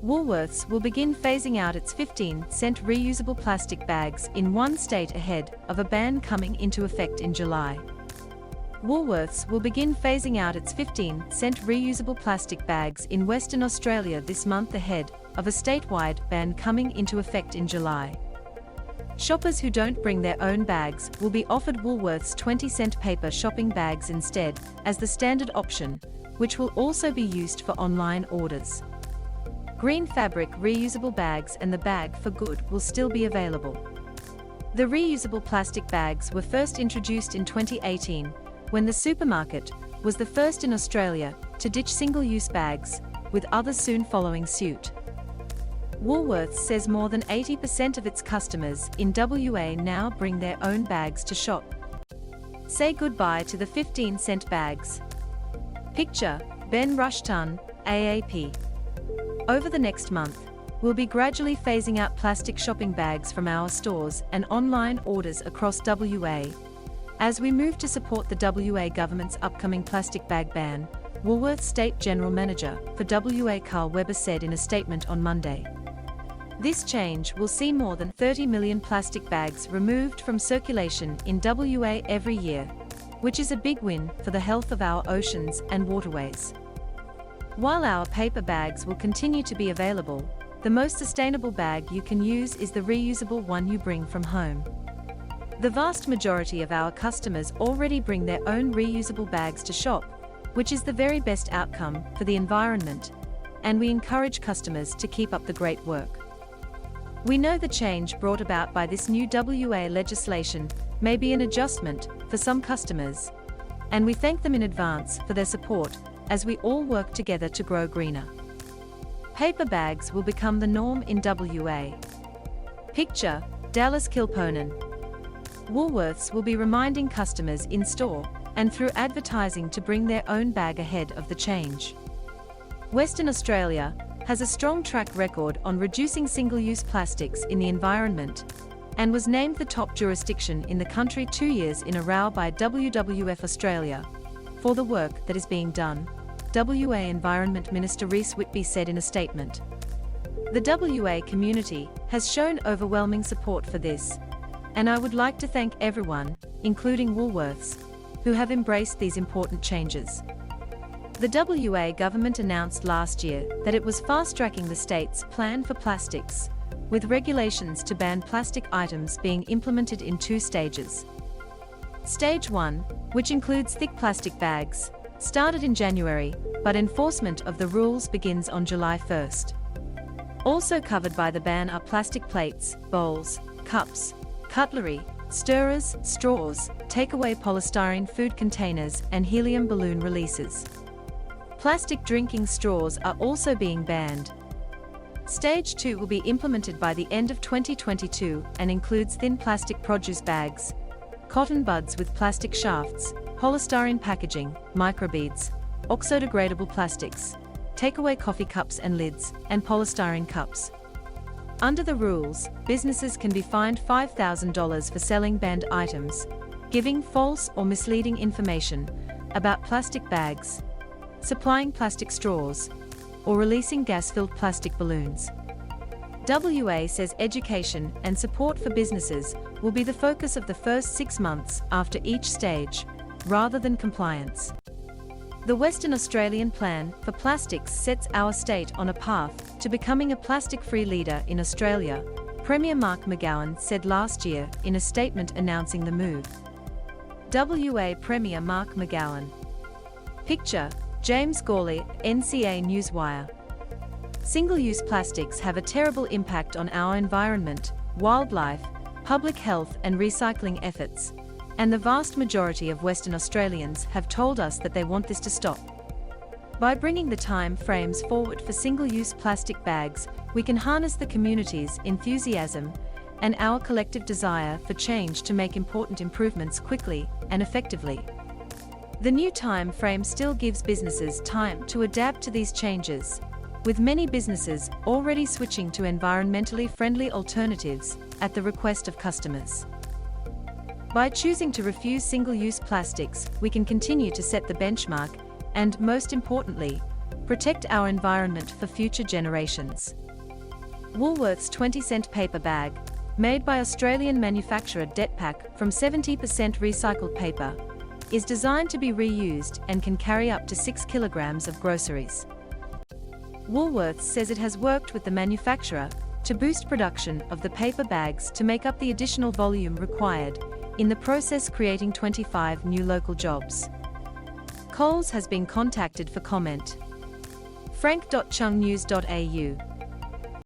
Woolworths will begin phasing out its 15-cent reusable plastic bags in one state ahead of a ban coming into effect in July. Woolworths will begin phasing out its 15-cent reusable plastic bags in Western Australia this month ahead of a statewide ban coming into effect in July. Shoppers who don't bring their own bags will be offered Woolworths 20-cent paper shopping bags instead as the standard option, which will also be used for online orders. Green fabric reusable bags and the bag for good will still be available. The reusable plastic bags were first introduced in 2018, when the supermarket was the first in Australia to ditch single-use bags, with others soon following suit. Woolworths says more than 80% of its customers in WA now bring their own bags to shop. Say goodbye to the 15-cent bags. Picture, Ben Rushton, AAP. Over the next month, we'll be gradually phasing out plastic shopping bags from our stores and online orders across WA. As we move to support the WA government's upcoming plastic bag ban, Woolworths State General Manager for WA Carl Webber said in a statement on Monday. This change will see more than 30 million plastic bags removed from circulation in WA every year, which is a big win for the health of our oceans and waterways. While our paper bags will continue to be available, the most sustainable bag you can use is the reusable one you bring from home. The vast majority of our customers already bring their own reusable bags to shop, which is the very best outcome for the environment, and we encourage customers to keep up the great work. We know the change brought about by this new WA legislation may be an adjustment for some customers, and we thank them in advance for their support as we all work together to grow greener. Paper bags will become the norm in WA. Picture, Dallas Kilponen. Woolworths will be reminding customers in store and through advertising to bring their own bag ahead of the change. Western Australia has a strong track record on reducing single-use plastics in the environment and was named the top jurisdiction in the country 2 years in a row by WWF Australia for the work that is being done, WA Environment Minister Rhys Whitby said in a statement. The WA community has shown overwhelming support for this, and I would like to thank everyone, including Woolworths, who have embraced these important changes. The WA government announced last year that it was fast-tracking the state's plan for plastics, with regulations to ban plastic items being implemented in 2 stages. Stage 1, which includes thick plastic bags, started in January, but enforcement of the rules begins on July 1st. Also covered by the ban are plastic plates, bowls, cups, cutlery, stirrers, straws, takeaway polystyrene food containers, and helium balloon releases. Plastic drinking straws are also being banned. Stage 2 will be implemented by the end of 2022 and includes thin plastic produce bags, cotton buds with plastic shafts, polystyrene packaging, microbeads, oxo-degradable plastics, takeaway coffee cups and lids, and polystyrene cups. Under the rules, businesses can be fined $5,000 for selling banned items, giving false or misleading information about plastic bags, supplying plastic straws, or releasing gas-filled plastic balloons. WA says education and support for businesses will be the focus of the first 6 months after each stage, rather than compliance. The Western Australian Plan for Plastics sets our state on a path to becoming a plastic-free leader in Australia, Premier Mark McGowan said last year in a statement announcing the move. WA Premier Mark McGowan. Picture, James Gawley, NCA Newswire. Single-use plastics have a terrible impact on our environment, wildlife, public health and recycling efforts, and the vast majority of Western Australians have told us that they want this to stop. By bringing the time frames forward for single-use plastic bags, we can harness the community's enthusiasm and our collective desire for change to make important improvements quickly and effectively. The new time frame still gives businesses time to adapt to these changes, with many businesses already switching to environmentally friendly alternatives at the request of customers. By choosing to refuse single-use plastics, we can continue to set the benchmark and, most importantly, Protect our environment for future generations. Woolworths 20-cent paper bag, made by Australian manufacturer Detpack from 70% recycled paper, is designed to be reused and can carry up to 6 kilograms of groceries. Woolworths says it has worked with the manufacturer to boost production of the paper bags to make up the additional volume required, in the process creating 25 new local jobs. Coles has been contacted for comment. frank.chungnews.au